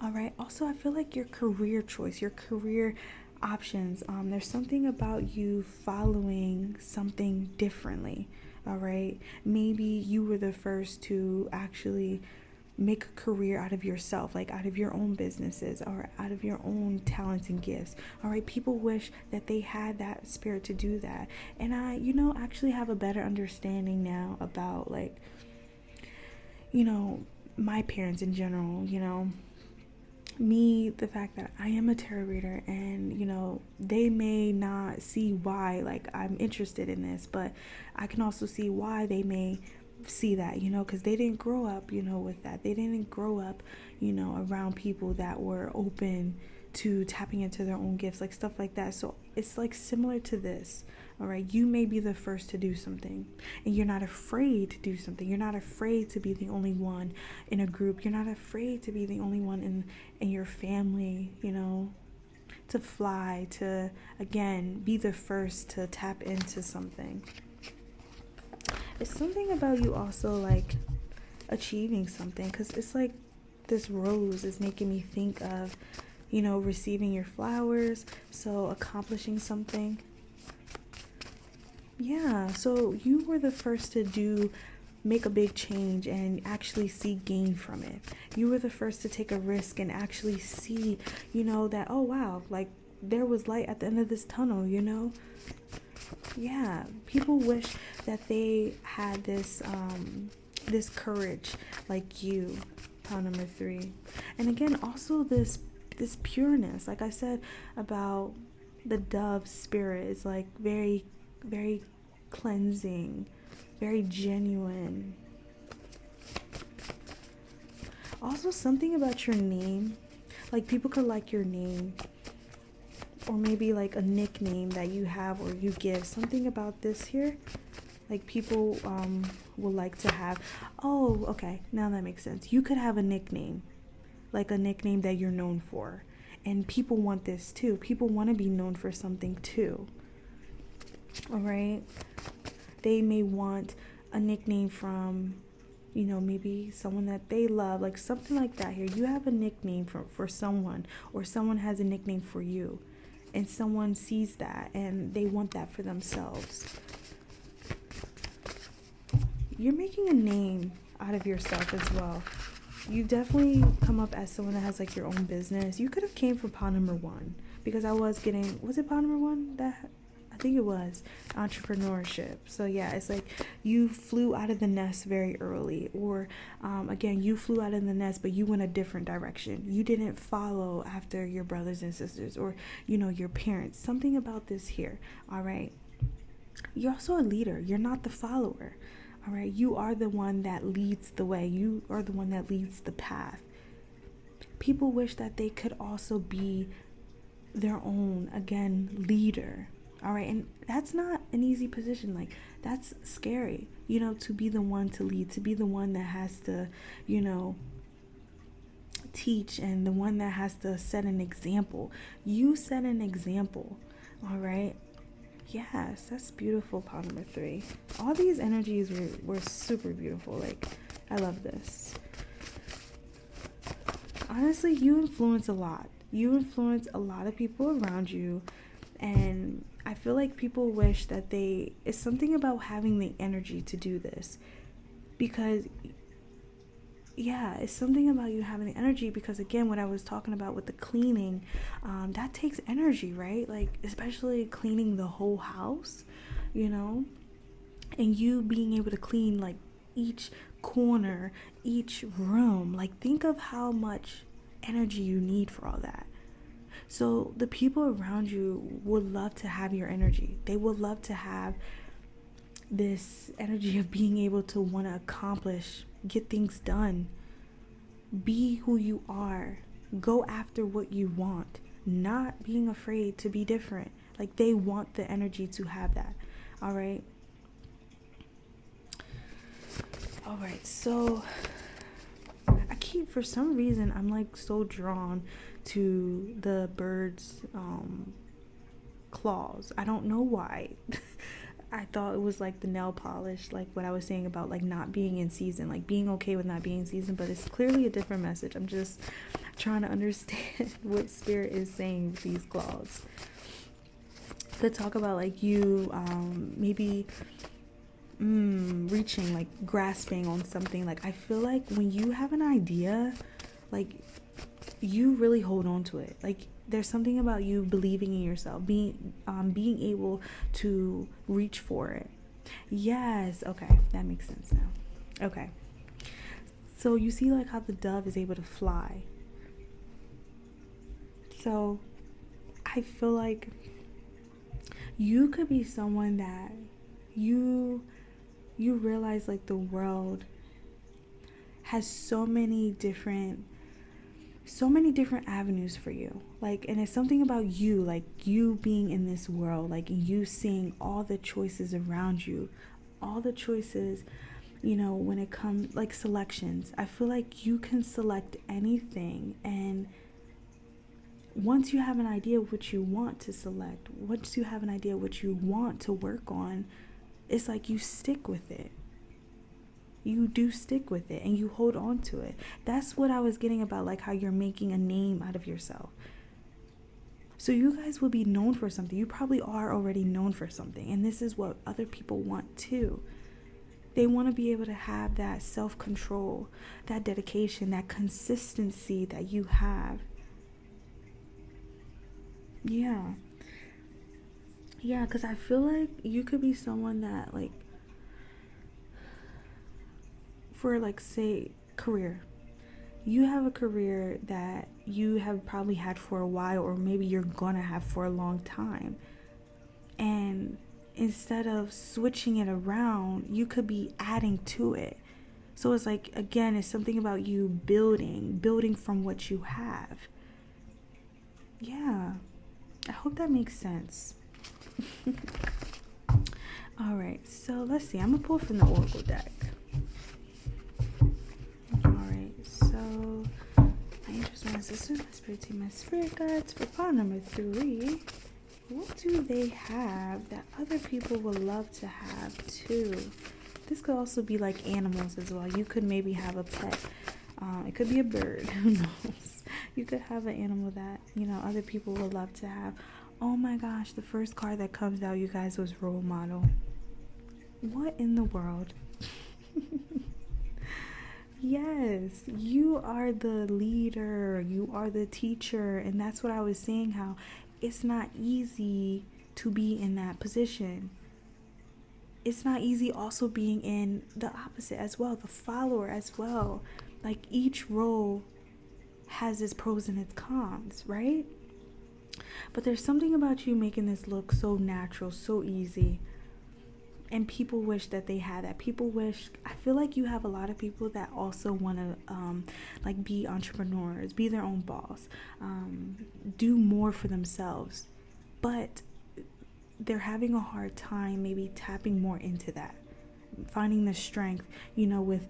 All right, also I feel like your career choice, your career options, there's something about you following something differently. All right, maybe you were the first to actually make a career out of yourself, like out of your own businesses, or out of your own talents and gifts. All right, people wish that they had that spirit to do that. And I actually have a better understanding now about like my parents in general. me, the fact that I am a tarot reader, and they may not see why like I'm interested in this, but I can also see why they may see that, because they didn't grow up with that. They didn't grow up around people that were open to tapping into their own gifts, like stuff like that. So it's like similar to this. All right, you may be the first to do something, and you're not afraid to do something. You're not afraid to be the only one in a group. You're not afraid to be the only one in your family, to fly, to, again, be the first to tap into something. It's something about you also, like, achieving something, because it's like this rose is making me think of, receiving your flowers, so accomplishing something. Yeah, so you were the first to make a big change and actually see gain from it. You were the first to take a risk and actually see, that, oh wow, like there was light at the end of this tunnel, Yeah, people wish that they had this courage like you, pile number 3. And again, also this pureness, like I said about the dove spirit, is like very, very cleansing, very genuine. Also, something about your name, like people could like your name, or maybe like a nickname that you have or you give. Something about this here, like people will like to have. Oh, okay, now that makes sense. You could have a nickname, like a nickname that you're known for, and people want this too. People want to be known for something too. All right, they may want a nickname from, maybe someone that they love, like something like that. Here you have a nickname for someone, or someone has a nickname for you, and someone sees that and they want that for themselves. You're making a name out of yourself as well. You definitely come up as someone that has like your own business. You could have came from pile number 1, because I was it pile number 1 that I think it was entrepreneurship. So yeah, it's like you flew out of the nest very early, or again, you flew out of the nest, but you went a different direction. You didn't follow after your brothers and sisters, or your parents. Something about this here. All right, you're also a leader. You're not the follower. All right, you are the one that leads the way. You are the one that leads the path. People wish that they could also be their own, again, leader. All right, and that's not an easy position. Like, that's scary, to be the one to lead, to be the one that has to, teach, and the one that has to set an example. You set an example, all right? Yes, that's beautiful, pile number 3. All these energies were super beautiful. Like, I love this. Honestly, you influence a lot. You influence a lot of people around you, and I feel like people wish that it's something about having the energy to do this, because yeah, it's something about you having the energy, because again, what I was talking about with the cleaning, that takes energy, right? Like, especially cleaning the whole house, and you being able to clean like each corner, each room. Like, think of how much energy you need for all that. So the people around you would love to have your energy. They would love to have this energy of being able to want to accomplish, get things done, be who you are, go after what you want, not being afraid to be different. Like, they want the energy to have that. All right, so for some reason, I'm like so drawn to the bird's claws. I don't know why. I thought it was like the nail polish, like what I was saying about like not being in season, like being okay with not being in season, but it's clearly a different message. I'm just trying to understand what spirit is saying with these claws. Could talk about like you maybe reaching, like grasping on something. Like, I feel like when you have an idea, like you really hold on to it. Like, there's something about you believing in yourself, being able to reach for it. Yes, okay, that makes sense now. Okay, so you see like how the dove is able to fly. So I feel like you could be someone that you realize like the world has so many different avenues for you, like, and it's something about you, like you being in this world, like you seeing all the choices around you, all the choices, when it comes like selections. I feel like you can select anything, and once you have an idea what you want to select, once you have an idea what you want to work on, it's like you stick with it. You do stick with it and you hold on to it. That's what I was getting about, like how you're making a name out of yourself. So you guys will be known for something. You probably are already known for something, and this is what other people want too. They want to be able to have that self-control, that dedication, that consistency that you have. Yeah, because I feel like you could be someone that, like, for like, say, career. You have a career that you have probably had for a while, or maybe you're gonna have for a long time. And instead of switching it around, you could be adding to it. So it's like, again, it's something about you building from what you have. Yeah, I hope that makes sense. All right, so let's see. I'm gonna pull from the Oracle deck. All right, so my angels, my sisters, my spirit team, my spirit guides for pile number 3. What do they have that other people would love to have too? This could also be like animals as well. You could maybe have a pet. It could be a bird. Who knows? You could have an animal that, other people would love to have. Oh my gosh, the first card that comes out, you guys, was role model. What in the world? Yes, you are the leader. You are the teacher. And that's what I was saying, how it's not easy to be in that position. It's not easy also being in the opposite as well, the follower as well. Like, each role has its pros and its cons, right? But there's something about you making this look so natural, so easy. And people wish that they had that. I feel like you have a lot of people that also want to like be entrepreneurs, be their own boss, do more for themselves. But they're having a hard time maybe tapping more into that, finding the strength, with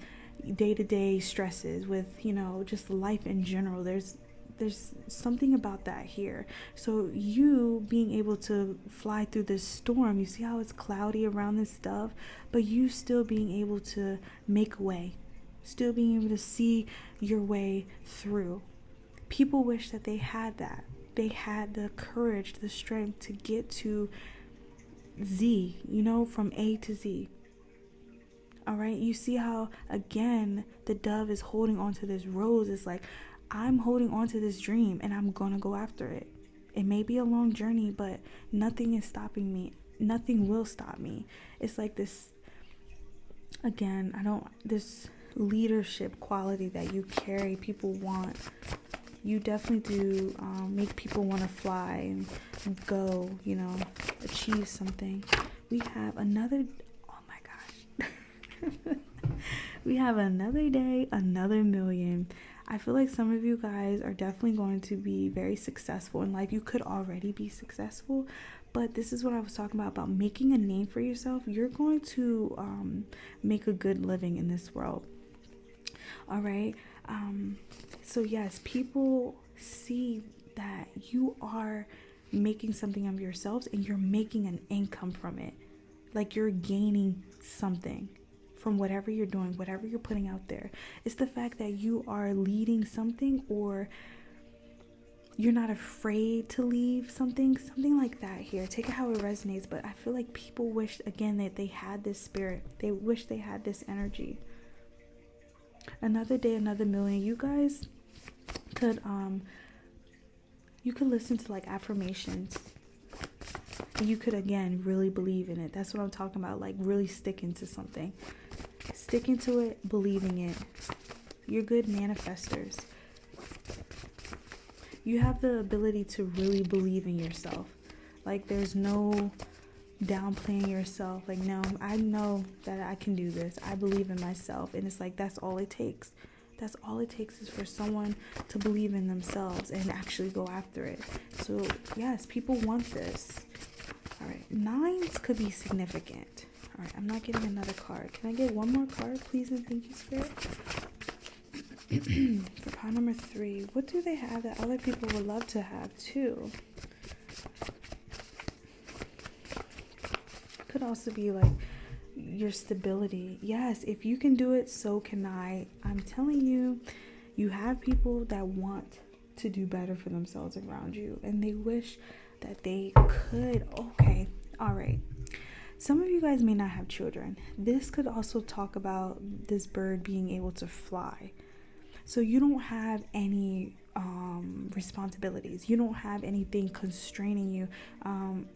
day-to-day stresses, with, just life in general. There's something about that here. So you being able to fly through this storm, you see how it's cloudy around this stuff, but you still being able to make a way, still being able to see your way through. People wish that they had that. They had the courage, the strength to get to Z, from A to Z. All right, you see how, again, the dove is holding onto this rose. It's like, I'm holding on to this dream and I'm gonna go after it. It may be a long journey, but nothing is stopping me. Nothing will stop me. It's like this, again, this leadership quality that you carry, people want. You definitely do make people want to fly and go, achieve something. We have another, oh my gosh. We have another day, another million. I feel like some of you guys are definitely going to be very successful in life. You could already be successful, but this is what I was talking about making a name for yourself. You're going to make a good living in this world. All right. So yes, people see that you are making something of yourselves and you're making an income from it. Like, you're gaining something from whatever you're doing, whatever you're putting out there. It's the fact that you are leading something, or you're not afraid to leave something like that here. Take it how it resonates. But I feel like people wish, again, that they had this spirit. They wish they had this energy. Another day, another million. You guys could listen to like affirmations. You could, again, really believe in it. That's what I'm talking about, like really sticking to something. Sticking to it, believing it. You're good manifestors. You have the ability to really believe in yourself. Like, there's no downplaying yourself. Like, no, I know that I can do this. I believe in myself. And it's like, that's all it takes. That's all it takes is for someone to believe in themselves and actually go after it. So, yes, people want this. All right, 9s could be significant. All right, I'm not getting another card. Can I get one more card, please, and thank you, Spirit? For pile number 3, what do they have that other people would love to have too? Could also be like your stability. Yes, if you can do it, so can I. I'm telling you, you have people that want to do better for themselves around you, and they wish that they could. Okay, all right. Some of you guys may not have children. This could also talk about this bird being able to fly. So you don't have any responsibilities. You don't have anything constraining you.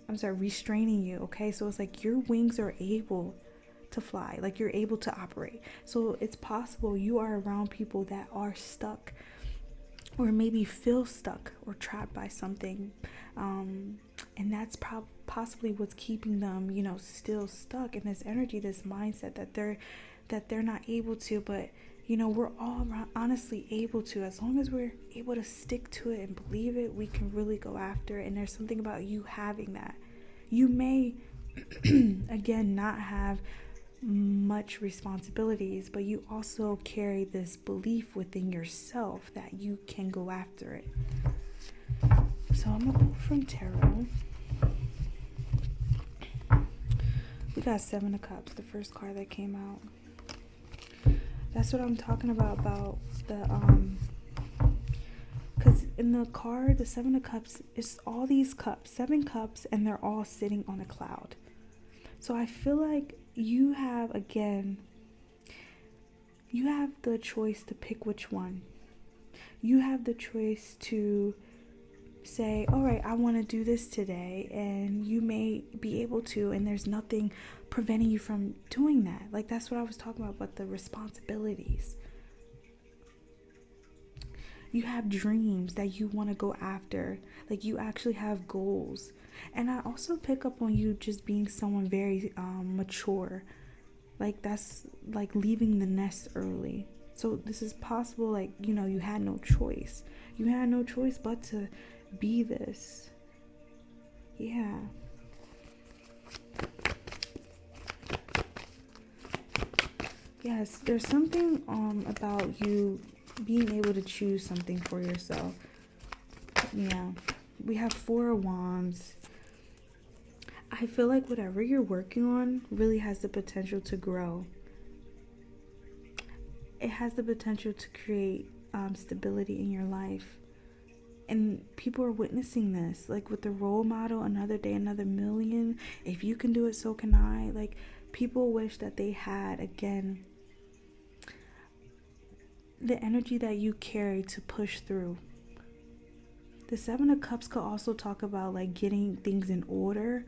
Restraining you. Okay, so it's like your wings are able to fly. Like, you're able to operate. So it's possible you are around people that are stuck, or maybe feel stuck or trapped by something, and that's possibly what's keeping them, still stuck in this energy, this mindset that they're not able to. But we're all honestly able to. As long as we're able to stick to it and believe it, we can really go after it. And there's something about you having that. You may again not have much responsibilities, but you also carry this belief within yourself that you can go after it. So I'm gonna pull from tarot. We got 7 of Cups, the first card that came out. That's what I'm talking about the because in the card, the 7 of Cups, it's all these cups, 7 cups, and they're all sitting on a cloud. So I feel like you have the choice to pick which one. You have the choice to say, all right, I want to do this today, and you may be able to, and there's nothing preventing you from doing that. Like, that's what I was talking about, but the responsibilities. You have dreams that you want to go after. Like, you actually have goals. And I also pick up on you just being someone very mature. Like, that's like leaving the nest early. So this is possible, like, you had no choice. You had no choice but to be this. Yeah. Yes, there's something about you being able to choose something for yourself. Yeah. We have 4 of Wands. I feel like whatever you're working on really has the potential to grow. It has the potential to create stability in your life. And people are witnessing this. Like, with the role model, another day, another million. If you can do it, so can I. Like, people wish that they had, again, the energy that you carry to push through. The 7 of Cups could also talk about, like, getting things in order.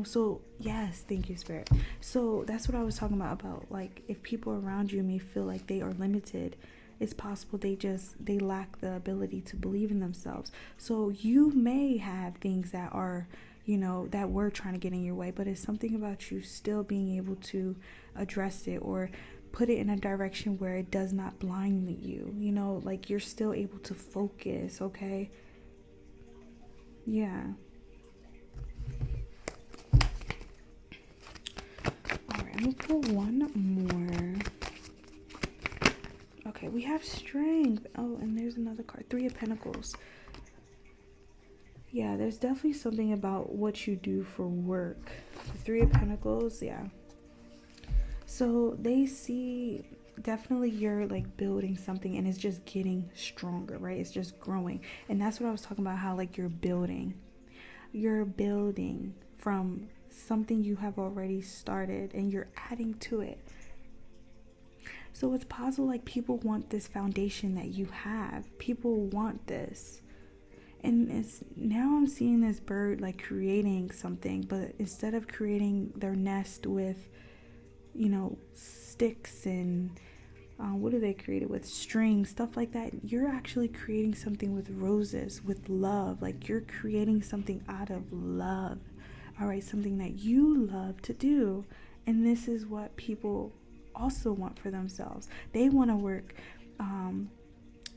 So yes, thank you, Spirit. So that's what I was talking about, like, if people around you may feel like they are limited, it's possible they lack the ability to believe in themselves. So you may have things that are, that were trying to get in your way, but it's something about you still being able to address it or put it in a direction where it does not blind you, like, you're still able to focus. Okay. Yeah. Alright, I'm gonna pull one more. Okay, we have Strength. Oh, and there's another card. 3 of Pentacles. Yeah, there's definitely something about what you do for work. The 3 of Pentacles, yeah. So they see definitely you're, like, building something, and it's just getting stronger, right? It's just growing. And that's what I was talking about, how, like, you're building from something you have already started, and you're adding to it. So it's possible, like, people want this foundation that you have. People want this. And it's now I'm seeing this bird, like, creating something, but instead of creating their nest with, sticks and What do they create it with? Strings, stuff like that. You're actually creating something with roses, with love. Like, you're creating something out of love. All right, something that you love to do. And this is what people also want for themselves. They want to work,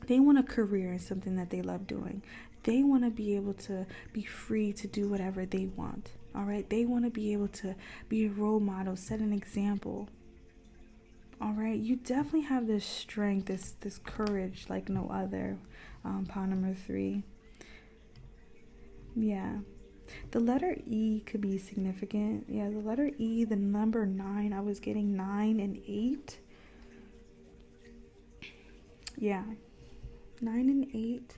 they want a career in something that they love doing. They want to be able to be free to do whatever they want. All right, they want to be able to be a role model, set an example. All right, you definitely have this strength, this courage like no other. Pawn number 3. Yeah. The letter E could be significant. Yeah, the letter E, the number 9, I was getting 9 and 8. Yeah, 9 and 8.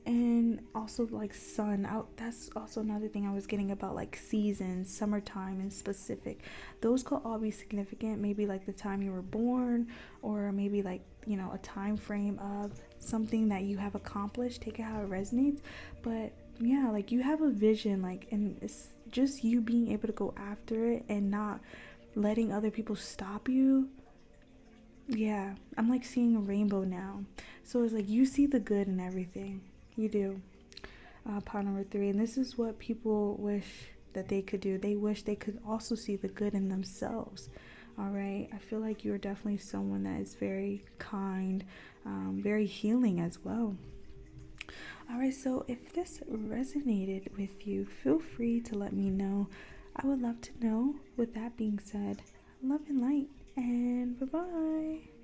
And also like sun out, that's also another thing I was getting about, like seasons, summertime in specific. Those could all be significant, maybe like the time you were born, or maybe like, you know, a time frame of something that you have accomplished. Take it how it resonates. But yeah, like you have a vision, like, and it's just you being able to go after it and not letting other people stop you. Yeah, I'm like seeing a rainbow now. So it's like you see the good in everything. You do. Pawn number 3. And this is what people wish that they could do. They wish they could also see the good in themselves. All right. I feel like you're definitely someone that is very kind, very healing as well. All right. So if this resonated with you, feel free to let me know. I would love to know. With that being said, love and light, and bye-bye.